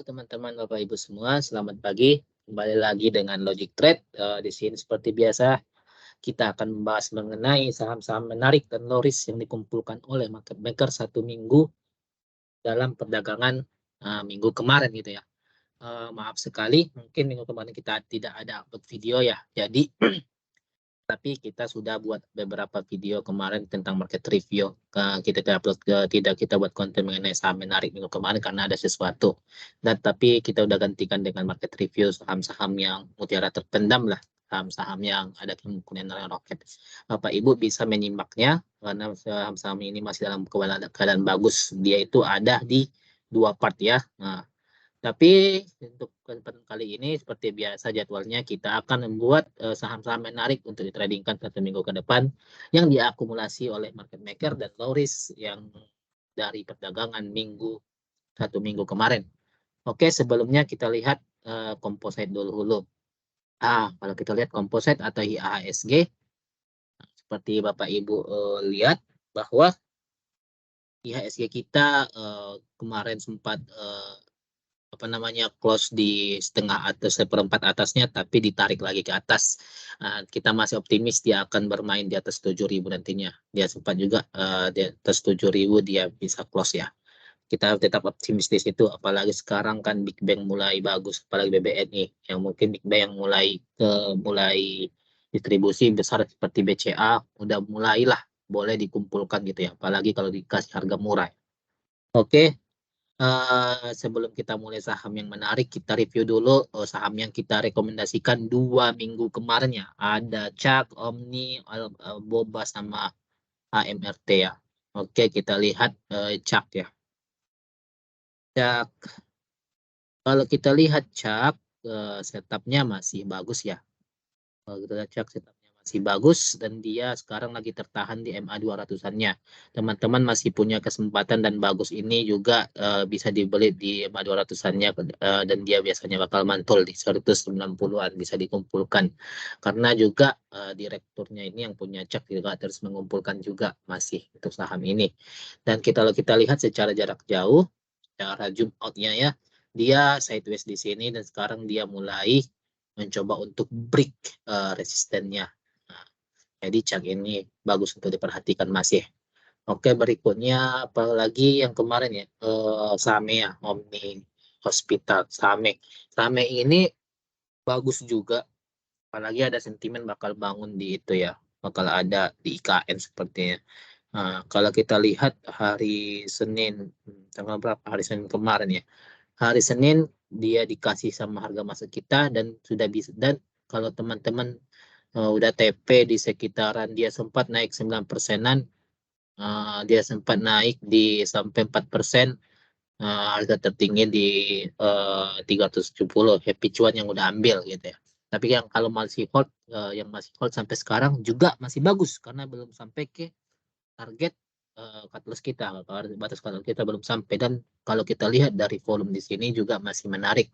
teman-teman, Bapak Ibu semua, selamat pagi. Kembali lagi dengan Logic Trade. Di sini seperti biasa kita akan membahas mengenai saham-saham menarik dan low risk yang dikumpulkan oleh market maker satu minggu dalam perdagangan minggu kemarin gitu ya. Maaf sekali, mungkin minggu kemarin kita tidak ada upload video ya. Jadi tapi kita sudah buat beberapa video kemarin tentang market review. Kita tidak kita buat konten mengenai saham menarik minggu kemarin karena ada sesuatu. Dan tapi kita udah gantikan dengan market review saham-saham yang mutiara terpendam lah, saham-saham yang ada kemungkinan roket. Bapak Ibu bisa menyimaknya karena saham-saham ini masih dalam keadaan bagus. Dia itu ada di dua part ya. Nah, tapi untuk kesempatan kali ini seperti biasa jadwalnya kita akan membuat saham-saham menarik untuk ditradingkan satu minggu ke depan yang diakumulasi oleh market maker dan low risk yang dari perdagangan satu minggu kemarin. Oke, sebelumnya kita lihat composite dulu. Kalau kita lihat composite atau IHSG, seperti Bapak Ibu lihat bahwa IHSG kita kemarin sempat close di setengah atau seperempat atasnya, tapi ditarik lagi ke atas. Kita masih optimis dia akan bermain di atas 7.000 nantinya. Dia sempat juga di atas 7.000 dia bisa close ya. Kita tetap optimistis itu, apalagi sekarang kan Big Bang mulai bagus, apalagi BBNI yang mungkin Big Bang yang mulai distribusi besar seperti BCA udah mulailah boleh dikumpulkan gitu ya, apalagi kalau dikasih harga murah. Oke. Sebelum kita mulai saham yang menarik, kita review dulu saham yang kita rekomendasikan 2 minggu kemarin ya. Ada CAK, Omni, Boba, sama AMRT ya. Oke, kita lihat CAK ya. CAK. Kalau kita lihat CAK, setupnya masih bagus ya. Kalau kita lihat CAK setupnya masih bagus dan dia sekarang lagi tertahan di MA 200-annya. Teman-teman masih punya kesempatan dan bagus ini juga bisa dibeli di MA 200-annya dan dia biasanya bakal mantul di 190-an bisa dikumpulkan. Karena juga direkturnya ini yang punya CAK juga terus mengumpulkan juga masih untuk saham ini. Dan kalau kita lihat secara jarak jauh, secara zoom out-nya ya, dia sideways di sini dan sekarang dia mulai mencoba untuk break resistennya. Jadi CAK ini bagus untuk diperhatikan masih. Oke, berikutnya apalagi yang kemarin ya, Same ya, Omni Hospital, Same. Same ini bagus juga, apalagi ada sentimen bakal bangun di itu ya, bakal ada di IKN sepertinya. Kalau kita lihat hari Senin, tanggal berapa? Hari Senin kemarin ya. Hari Senin dia dikasih sama harga masuk kita dan sudah bisa, dan kalau teman-teman udah TP di sekitaran dia sempat naik 9%-an, dia sempat naik di sampai 4%, harga tertinggi di 370 happy cuan yang udah ambil gitu ya. Tapi yang kalau masih hold, yang masih hold sampai sekarang juga masih bagus karena belum sampai ke target cut loss kita, batas cut loss kita belum sampai. Dan kalau kita lihat dari volume di sini juga masih menarik.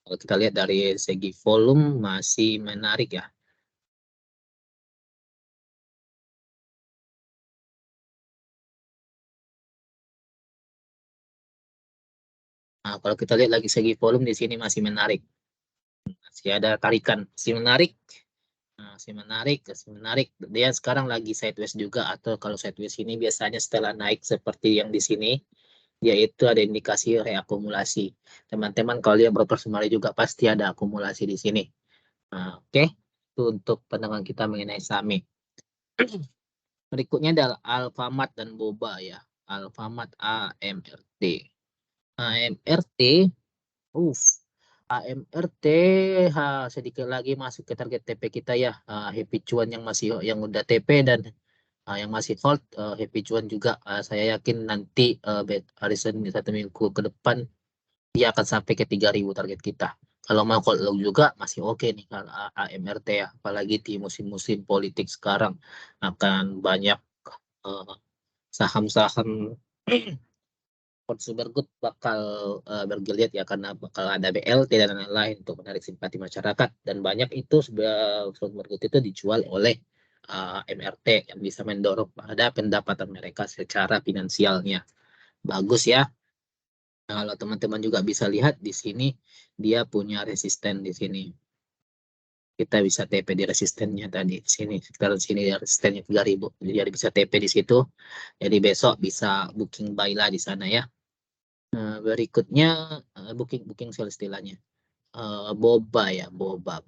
Kalau kita lihat dari segi volume masih menarik ya. Kalau kita lihat lagi segi volume di sini masih menarik. Masih ada tarikan, masih menarik. Masih menarik. Dia sekarang lagi sideways juga, atau kalau sideways ini biasanya setelah naik seperti yang di sini, yaitu ada indikasi reakumulasi. Teman-teman kalau lihat broker sumari juga pasti ada akumulasi di sini. Oke. Itu untuk pandangan kita mengenai SAME. Berikutnya adalah Alfamart dan Boba ya. Alfamart AMRT. AMRT, AMRT sedikit lagi masuk ke target TP kita ya. Happy cuan yang udah TP dan yang masih hold, happy cuan juga. Saya yakin nanti hari Senin satu minggu ke depan dia akan sampai ke 3.000 target kita. Kalau mau hold low juga masih oke nih kalau AMRT ya. Apalagi di musim-musim politik sekarang akan banyak saham-saham consumer good bakal bergeliat ya, karena bakal ada BLT dan lain-lain untuk menarik simpati masyarakat, dan banyak itu consumer good itu dijual oleh MRT yang bisa mendorong pada pendapatan mereka secara finansialnya. Bagus ya. Kalau teman-teman juga bisa lihat di sini, dia punya resisten di sini. Kita bisa TP di resistennya tadi. Sini, sekitar sini resistennya 3.000. Jadi bisa TP di situ. Jadi besok bisa booking buy lah di sana ya. Berikutnya booking sell istilahnya. Boba ya, boba.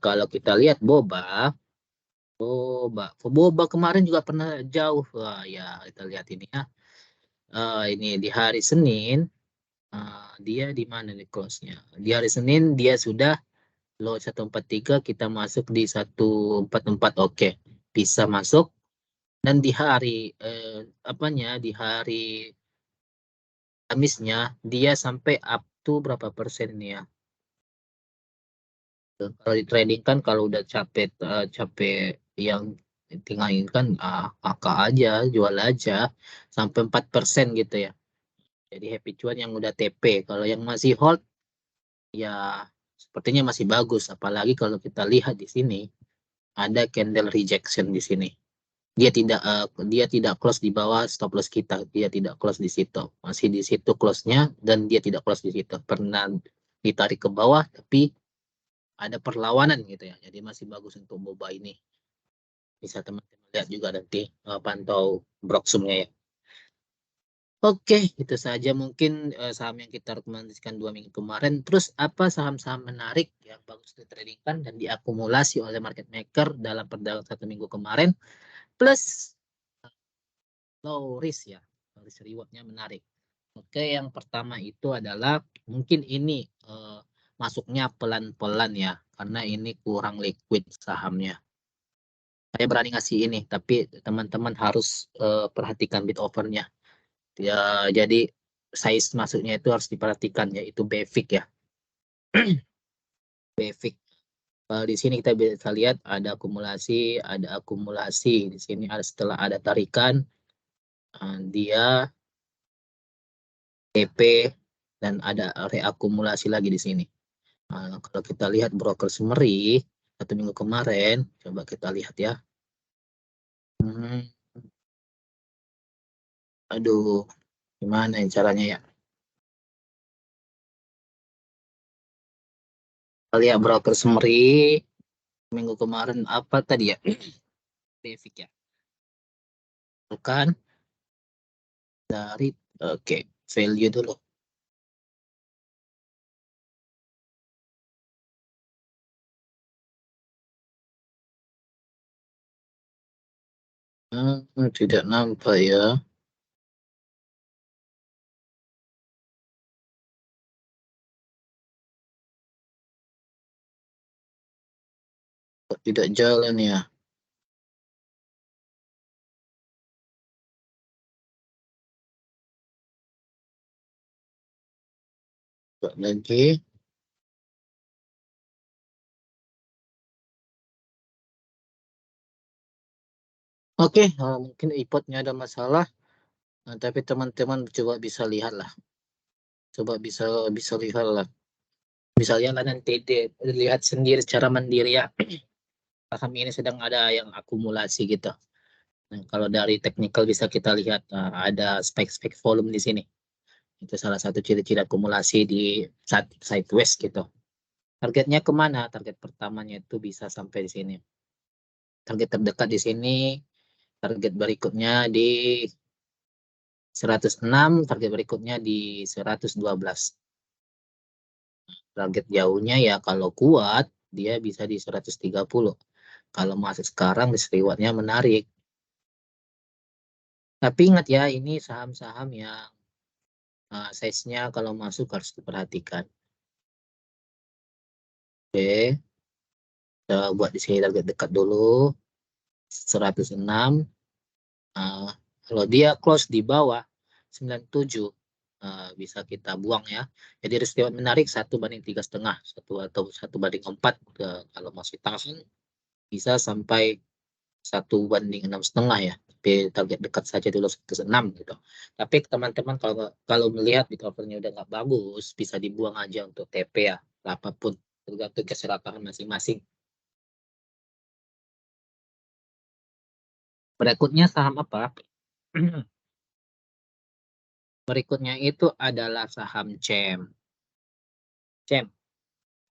Kalau kita lihat boba kemarin juga pernah jauh. Wah, ya kita lihat ini ya. Ini di hari Senin, dia di mana nih close-nya? Di hari Senin dia sudah low 143, kita masuk di 144. Oke, bisa masuk. Dan di hari apanya? Di hari Kamisnya dia sampai up to berapa persen nih ya? Kalau di trading kan kalau udah capek yang tinggal ini kan kakak aja jual aja sampai 4% gitu ya. Jadi happy cuan yang udah TP. Kalau yang masih hold ya sepertinya masih bagus. Apalagi kalau kita lihat di sini ada candle rejection di sini. Dia tidak close di bawah stop loss kita. Dia tidak close di situ. Masih di situ close-nya dan dia tidak close di situ. Pernah ditarik ke bawah tapi ada perlawanan gitu ya. Jadi masih bagus untuk boba ini. Bisa teman-teman lihat juga nanti pantau broksumnya ya. Oke, itu saja mungkin saham yang kita rekomendasikan 2 minggu kemarin. Terus apa saham-saham menarik yang bagus ditradingkan dan diakumulasi oleh market maker dalam perdagangan 1 minggu kemarin. Plus low risk ya. Low risk rewardnya menarik. Oke, yang pertama itu adalah mungkin ini masuknya pelan-pelan ya. Karena ini kurang liquid sahamnya. Saya berani ngasih ini, tapi teman-teman harus perhatikan bid overnya. Ya, jadi size masuknya itu harus diperhatikan, yaitu BFIC ya. BFIC. Di sini kita bisa lihat ada akumulasi. Di sini setelah ada tarikan, dia TP dan ada reakumulasi lagi di sini. Kalau kita lihat broker summary 1 minggu kemarin, coba kita lihat ya. Hmm, aduh, gimana ya caranya ya? Kita lihat broker summary minggu kemarin apa tadi ya? Basic ya. Bukan dari oke, value dulu. Tidak nampak ya. Kok tidak jalan ya. Coba lagi. Oke, mungkin iPodnya ada masalah. Tapi teman-teman coba bisa lihat lah. Coba bisa bisa lihat lah. Misalnya lah nanti lihat sendiri secara mandiri ya. Saham ini sedang ada yang akumulasi gitu. Nah, kalau dari technical bisa kita lihat ada spek-spek volume di sini. Itu salah satu ciri-ciri akumulasi di sideways gitu. Targetnya kemana? Target pertamanya itu bisa sampai di sini. Target terdekat di sini, target berikutnya di 106, target berikutnya di 112. Target jauhnya ya kalau kuat, dia bisa di 130. Kalau masuk sekarang, risk rewardnya menarik. Tapi ingat ya, ini saham-saham yang size-nya kalau masuk harus diperhatikan. Oke, kita buat di sini target dekat dulu, 106. Uh, Kalau dia close di bawah 97, bisa kita buang ya. Jadi risk reward menarik 1/3,5, 1 atau 1/4. Kalau masih tahan bisa sampai 1/6,5 ya. Tapi target dekat saja dulu 106 gitu. Tapi teman-teman kalau kalau melihat di covernya udah nggak bagus, bisa dibuang aja untuk TP ya. Apapun tergantung keserakahan masing-masing. Berikutnya saham apa? Berikutnya itu adalah saham CEM. CEM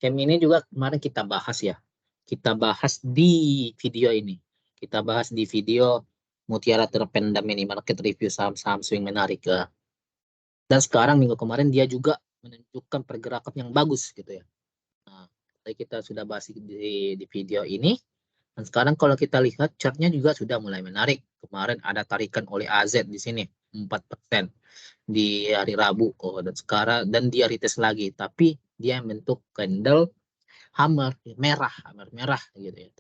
ini juga kemarin kita bahas ya. Kita bahas di video ini. Kita bahas di video Mutiara Terpendam ini, market review saham-saham swing menarik. Dan sekarang minggu kemarin dia juga menunjukkan pergerakan yang bagus gitu ya. Nah, tadi kita sudah bahas di video ini. Dan sekarang kalau kita lihat chartnya juga sudah mulai menarik. Kemarin ada tarikan oleh AZ di sini 4% di hari Rabu. Oh, dan sekarang dan dia retest lagi, tapi dia bentuk candle hammer merah gitu ya.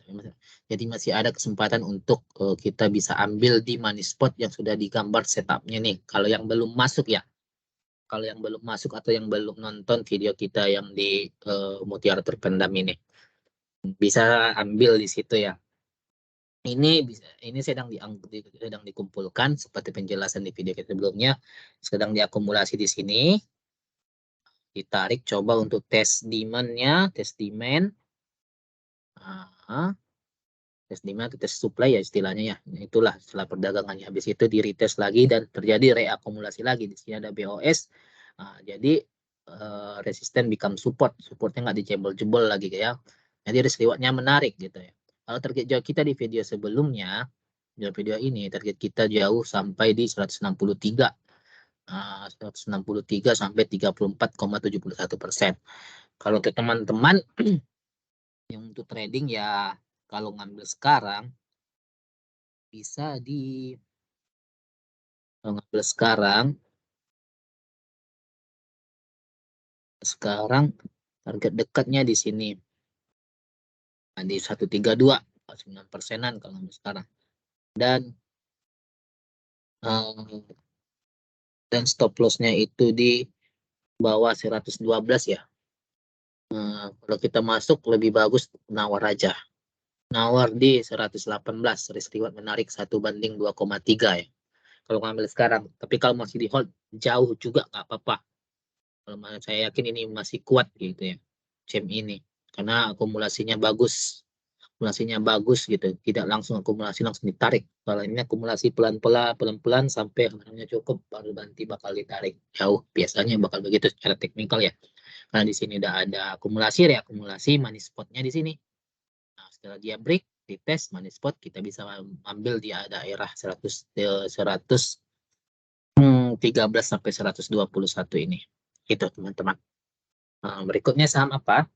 Jadi masih ada kesempatan untuk kita bisa ambil di money spot yang sudah digambar setupnya nih. Kalau yang belum masuk ya, kalau yang belum masuk atau yang belum nonton video kita yang di Mutiara Terpendam ini, bisa ambil di situ ya. Ini sedang dikumpulkan seperti penjelasan di video kita sebelumnya, sedang diakumulasi di sini. Ditarik coba untuk tes demand-nya, tes demand. Tes demand atau tes supply ya istilahnya ya. Itulah setelah perdagangannya. Habis itu di retest lagi dan terjadi reakumulasi lagi. Di sini ada BOS. Nah, jadi resisten become support. Supportnya nggak dijebol-jebol lagi ya. Jadi risk rewardnya menarik gitu ya. Kalau target jauh kita di video sebelumnya, di video ini target kita jauh sampai di 163. 163 sampai 34,71%. Kalau untuk teman-teman yang untuk trading ya, kalau ngambil sekarang bisa ngambil sekarang target dekatnya di sini. Nah, di 132 9%-an kalau ngambil sekarang. Dan stop loss-nya itu di bawah 112 ya. Kalau kita masuk lebih bagus nawar aja. Nawar di 118, risk reward menarik 1:2,3 ya. Kalau ngambil sekarang, tapi kalau masih di hold jauh juga nggak apa-apa. Kalau saya yakin ini masih kuat gitu ya, CEM ini, karena akumulasinya bagus gitu, tidak langsung akumulasi langsung ditarik. Kalau ini akumulasi pelan-pelan sampai harganya cukup baru nanti bakal ditarik jauh. Biasanya bakal begitu secara teknikal ya. Karena di sini udah ada akumulasi, reakumulasi, money spotnya di sini. Nah, setelah dia break, di tes money spot, kita bisa ambil di daerah 113 sampai 121 ini. Gitu teman-teman. Nah, berikutnya saham apa?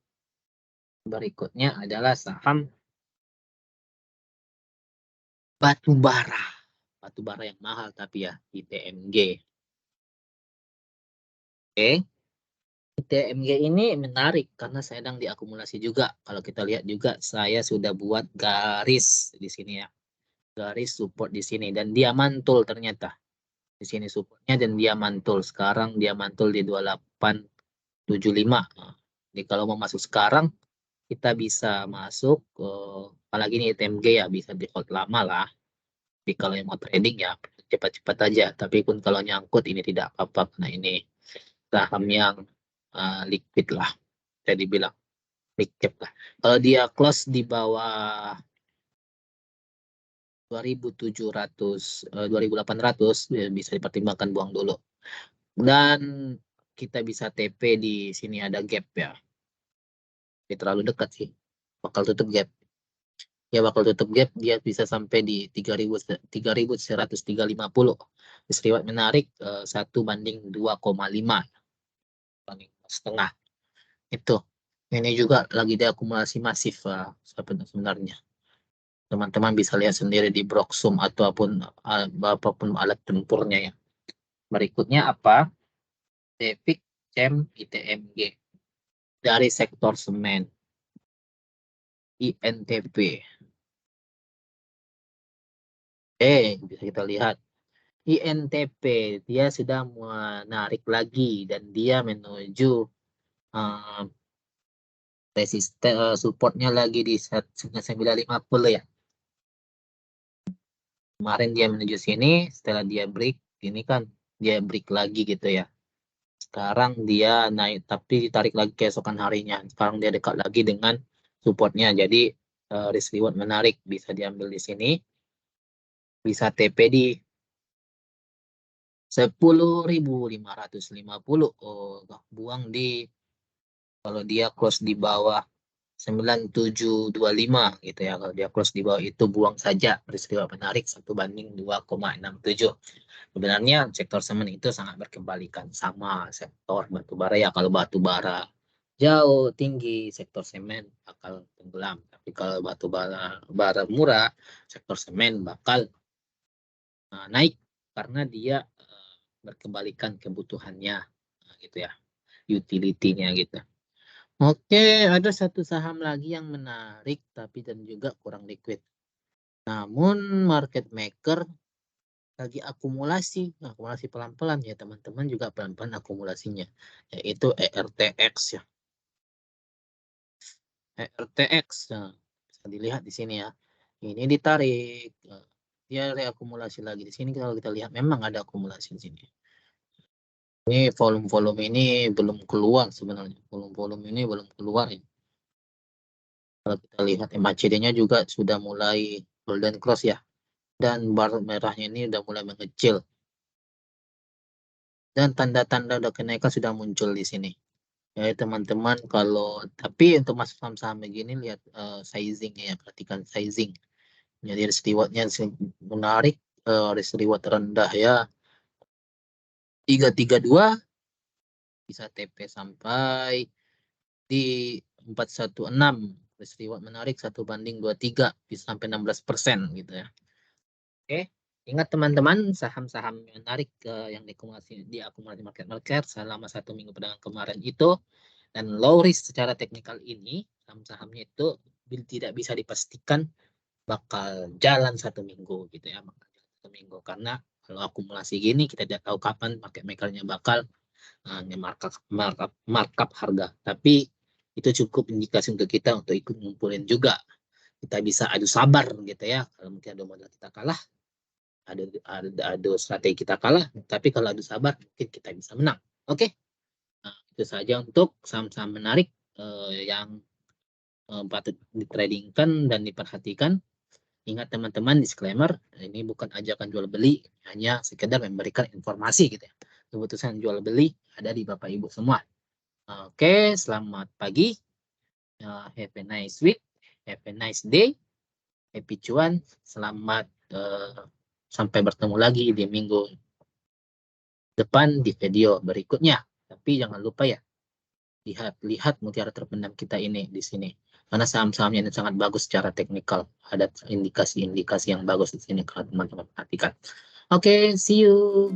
Berikutnya adalah saham batu bara. Batu bara yang mahal tapi ya, ITMG. Oke. ITMG ini menarik karena sedang diakumulasi juga. Kalau kita lihat juga, saya sudah buat garis di sini ya. Garis support di sini. Dan dia mantul ternyata. Di sini supportnya dan dia mantul. Sekarang dia mantul di 2875. Jadi kalau mau masuk sekarang, kita bisa masuk, apalagi ini ITMG ya, bisa di hold lama lah. Tapi kalau yang mau trading ya cepat-cepat aja. Tapi pun kalau nyangkut ini tidak apa-apa karena ini saham yang liquid lah. Saya dibilang liquid lah. Kalau dia close di bawah 2700, 2800 ya bisa dipertimbangkan buang dulu. Dan kita bisa TP di sini ada gap ya. Ini terlalu dekat sih. Bakal tutup gap. Ya bakal tutup gap, dia bisa sampai di 3.150. Riwayat menarik 1:2,5 banding setengah itu. Ini juga lagi diakumulasi masif sebenarnya. Teman-teman bisa lihat sendiri di Broksum ataupun apapun alat tempurnya ya. Berikutnya apa? Devik, CEM, ITMG dari sektor semen. INTP. Bisa kita lihat INTP dia sudah menarik lagi dan dia menuju resisten supportnya lagi di 950 ya. Kemarin dia menuju sini, setelah dia break, ini kan dia break lagi gitu ya. Sekarang dia naik tapi ditarik lagi keesokan harinya. Sekarang dia dekat lagi dengan supportnya. Jadi risk reward menarik bisa diambil di sini. Bisa TP di 10.550. Oh, buang di, kalau dia close di bawah 9725 gitu ya. Kalau dia close di bawah itu buang saja, peristiwa menarik 1/2,67. Sebenarnya sektor semen itu sangat berkebalikan sama sektor batubara ya. Kalau batubara jauh tinggi, sektor semen bakal tenggelam. Tapi kalau batubara murah, sektor semen bakal naik karena dia berkebalikan kebutuhannya, gitu ya, utility-nya gitu. Oke, ada satu saham lagi yang menarik tapi dan juga kurang liquid. Namun market maker lagi akumulasi pelan-pelan ya teman-teman, juga pelan-pelan akumulasinya, yaitu ERTX ya. ERTX, nah, bisa dilihat di sini ya. Ini ditarik, dia reakumulasi lagi di sini. Kalau kita lihat memang ada akumulasi di sini. Ini volume ini belum keluar sebenarnya. Volume ini belum keluar ya. Kalau kita lihat MACD-nya juga sudah mulai golden cross ya. Dan bar merahnya ini udah mulai mengecil. Dan tanda-tanda udah kenaikan sudah muncul di sini. Ya teman-teman, kalau tapi untuk masuk saham-saham begini lihat sizing ya, perhatikan sizing. Jadi risk rewardnya menarik, risk reward rendah ya. 332 bisa TP sampai di 416. Risk reward menarik 1/23, bisa sampai 16% gitu ya. Oke, ingat teman-teman, saham-saham menarik yang diakumulasi market selama 1 minggu perdagangan kemarin itu, dan low risk secara teknikal ini, saham-sahamnya itu tidak bisa dipastikan bakal jalan 1 minggu gitu ya, bakal jalan 1 minggu, karena kalau akumulasi gini kita tidak tahu kapan market makernya bakal markup harga. Tapi itu cukup indikasi untuk kita untuk ikut ngumpulin juga. Kita bisa adu sabar gitu ya. Kalau mungkin ada modal kita kalah, adu strategi kita kalah, tapi kalau adu sabar mungkin kita bisa menang. Oke. Nah, itu saja untuk saham-saham menarik yang patut ditradingkan dan diperhatikan. Ingat teman-teman, disclaimer, ini bukan ajakan jual beli, hanya sekedar memberikan informasi gitu ya. Keputusan jual beli ada di Bapak Ibu semua. Oke, selamat pagi. Have a nice week, have a nice day, happy cuan. Selamat sampai bertemu lagi di minggu depan di video berikutnya. Tapi jangan lupa ya, lihat mutiara terpendam kita ini di sini. Karena saham-sahamnya ini sangat bagus secara teknikal. Ada indikasi-indikasi yang bagus di sini kalau teman-teman perhatikan. Oke, see you.